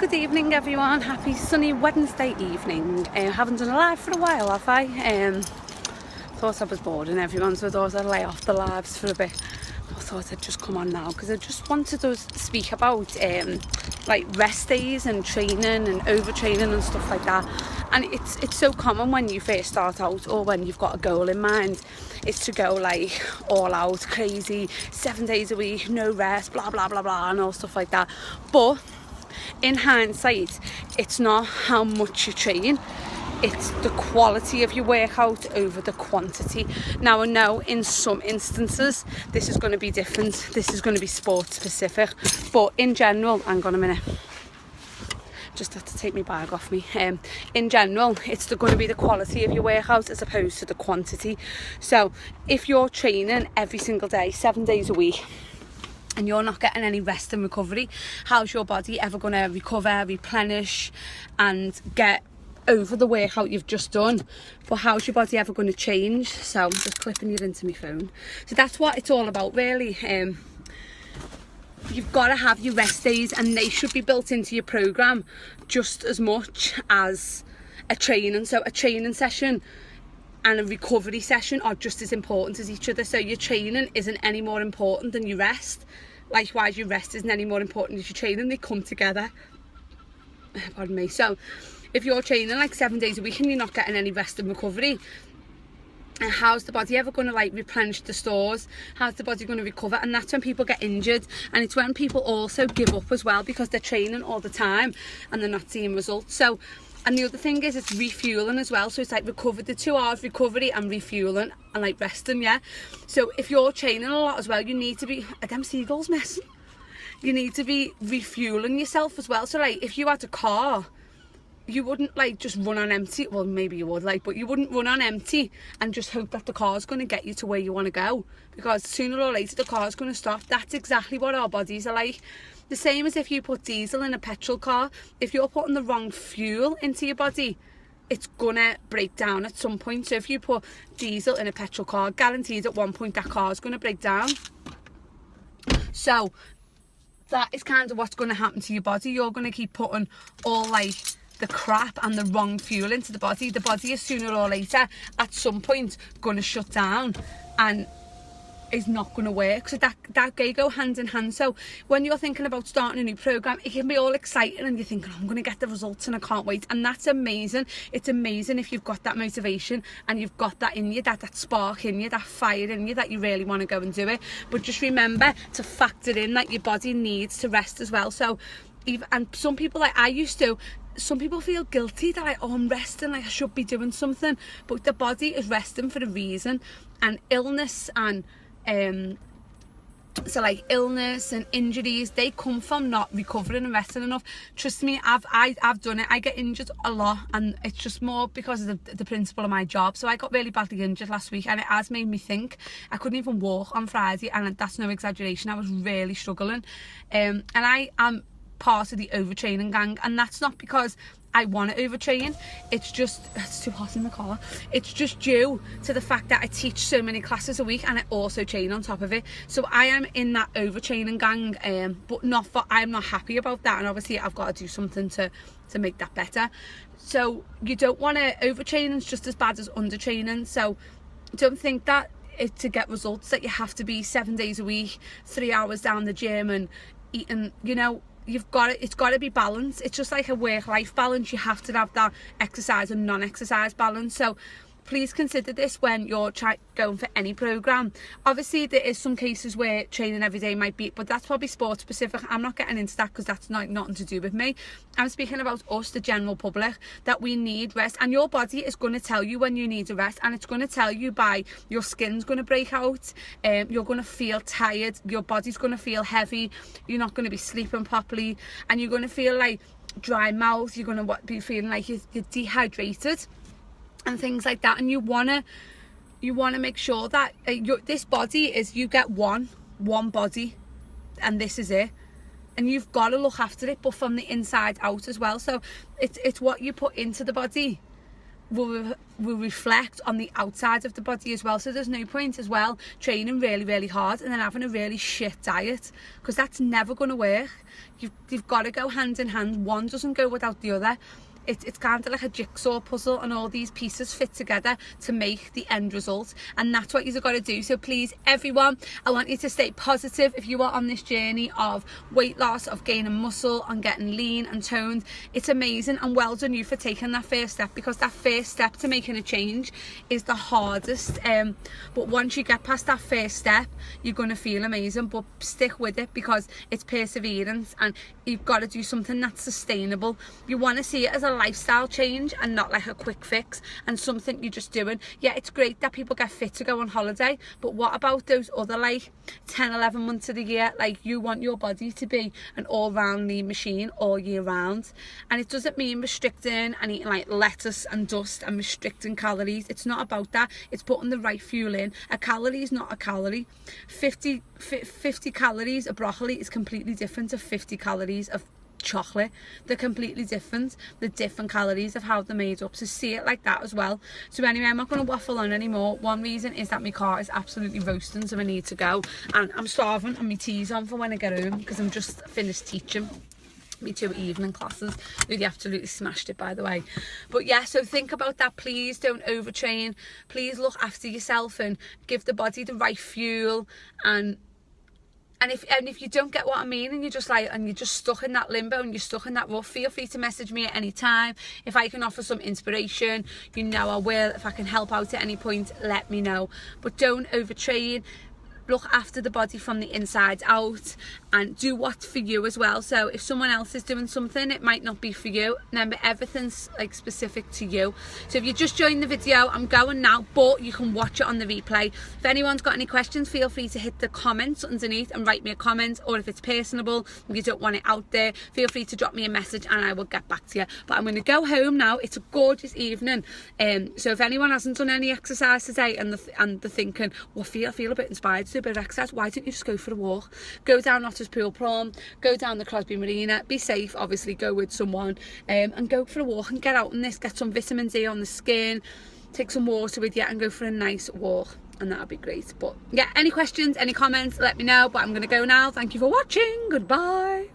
Good evening everyone, happy sunny Wednesday evening. Haven't done a live for a while, have I? Thought I was bored and everyone, so I thought I'd lay off the lives for a bit. I thought I'd just come on now because I just wanted to speak about like rest days and training and overtraining and stuff like that. And it's so common when you first start out or when you've got a goal in mind, is to go like all out, crazy, 7 days a week, no rest, blah blah blah blah and all stuff like that. But in hindsight, it's not how much you train, it's the quality of your workout over the quantity. Now I know in some instances this is going to be different, this is going to be sport specific, but in general, hang on a minute, just have to take my bag off me. In general, it's going to be the quality of your workout as opposed to the quantity. So if you're training every single day, 7 days a week, and you're not getting any rest and recovery, how's your body ever going to recover, replenish and get over the workout you've just done? But how's your body ever going to change? So I'm just clipping it into my phone. So that's what it's all about really. You've got to have your rest days and they should be built into your program just as much as a training. So a training session and a recovery session are just as important as each other. So your training isn't any more important than your rest. Likewise, your rest isn't any more important than your training. They come together. Pardon me. So if you're training like 7 days a week and you're not getting any rest and recovery, and how's the body ever going to like replenish the stores? How's the body going to recover? And that's when people get injured, and it's when people also give up as well because they're training all the time and they're not seeing results. So, and the other thing is it's refueling as well. So it's like the 2 hours recovery and refueling and like resting, yeah. So if you're training a lot as well, you need to be, are them seagulls messing? You need to be refueling yourself as well. So like if you had a car, you wouldn't like just run on empty. Well, maybe you would like, but you wouldn't run on empty and just hope that the car's going to get you to where you want to go, because sooner or later the car's going to stop. That's exactly what our bodies are like. The same as if you put diesel in a petrol car. If you're putting the wrong fuel into your body, it's gonna break down at some point. So if you put diesel in a petrol car, guaranteed at one point that car's gonna break down. So that is kind of what's gonna happen to your body. You're gonna keep putting all like the crap and the wrong fuel into the body. The body is sooner or later at some point gonna shut down and is not going to work. So that they go hand in hand. So when you're thinking about starting a new program, it can be all exciting and you're thinking, oh, I'm going to get the results and I can't wait, and that's amazing. It's amazing if you've got that motivation and you've got that in you, that spark in you, that fire in you, that you really want to go and do it. But just remember to factor in that your body needs to rest as well. So and some people, like I used to, some people feel guilty that like, oh, I'm resting, like I should be doing something, but the body is resting for a reason. And illness and so like illness and injuries, they come from not recovering and resting enough. Trust me, I've done it. I get injured a lot, and it's just more because of the principle of my job. So I got really badly injured last week and it has made me think. I couldn't even walk on Friday, and that's no exaggeration. I was really struggling, and I am part of the overtraining gang, and that's not because I want to overtrain. It's too hot in the car. It's just due to the fact that I teach so many classes a week and I also train on top of it. So I am in that overtraining gang, but I'm not happy about that, and obviously I've got to do something to make that better. So you don't want to overtrain. It's just as bad as undertraining. So don't think that to get results that you have to be 7 days a week, 3 hours down the gym and eating, you know. It's got to be balanced. It's just like a work-life balance. You have to have that exercise and non-exercise balance. So please consider this when you're going for any program. Obviously there is some cases where training every day might be, but that's probably sport specific. I'm not getting into that because that's nothing to do with me. I'm speaking about us, the general public, that we need rest, and your body is going to tell you when you need a rest, and it's going to tell you by your skin's going to break out, you're going to feel tired, your body's going to feel heavy, you're not going to be sleeping properly, and you're going to feel like dry mouth, you're going to be feeling like you're dehydrated and things like that. And you want to make sure that this body is, you get one body and this is it, and you've got to look after it, but from the inside out as well. So it's what you put into the body will will reflect on the outside of the body as well. So there's no point as well training really, really hard and then having a really shit diet, because that's never going to work. You've got to go hand in hand. One doesn't go without the other. It's kind of like a jigsaw puzzle, and all these pieces fit together to make the end result, and that's what you've got to do. So please, everyone, I want you to stay positive if you are on this journey of weight loss, of gaining muscle, on getting lean and toned. It's amazing, and well done you for taking that first step, because that first step to making a change is the hardest, but once you get past that first step, you're going to feel amazing. But stick with it, because it's perseverance, and you've got to do something that's sustainable. You want to see it as a lifestyle change and not like a quick fix and something you're just doing. Yeah, it's great that people get fit to go on holiday, but what about those other like 10-11 months of the year? Like, you want your body to be an all-round lean machine all year round, and it doesn't mean restricting and eating like lettuce and dust and restricting calories. It's not about that. It's putting the right fuel in. A calorie is not a calorie. 50 calories of broccoli is completely different to 50 calories of chocolate. They're completely different. The different calories of how they're made up, so see it like that as well. So anyway, I'm not going to waffle on anymore. One reason is that my car is absolutely roasting, so I need to go, and I'm starving, and my tea's on for when I get home, because I'm just finished teaching me 2 evening classes. Really absolutely smashed it, by the way. But yeah, so think about that. Please don't overtrain. Please look after yourself and give the body the right fuel. And if you don't get what I mean, and you're just stuck in that limbo and you're stuck in that rut, feel free to message me at any time. If I can offer some inspiration, you know I will. If I can help out at any point, let me know. But don't overtrain. Look after the body from the inside out, and do what's for you as well. So if someone else is doing something, it might not be for you. Remember, everything's like specific to you. So if you just joined the video, I'm going now, but you can watch it on the replay. If anyone's got any questions, feel free to hit the comments underneath and write me a comment, or if it's personable, if you don't want it out there, feel free to drop me a message and I will get back to you. But I'm going to go home now. It's a gorgeous evening, so if anyone hasn't done any exercise today and they're thinking, well, I feel a bit inspired to do a bit of exercise, why don't you just go for a walk? Go down Otters Pool Prom, go down the Crosby Marina, be safe, obviously go with someone, and go for a walk and get out in this, get some vitamin D on the skin, take some water with you and go for a nice walk, and that'll be great. But yeah, any questions, any comments, let me know. But I'm gonna go now. Thank you for watching. Goodbye.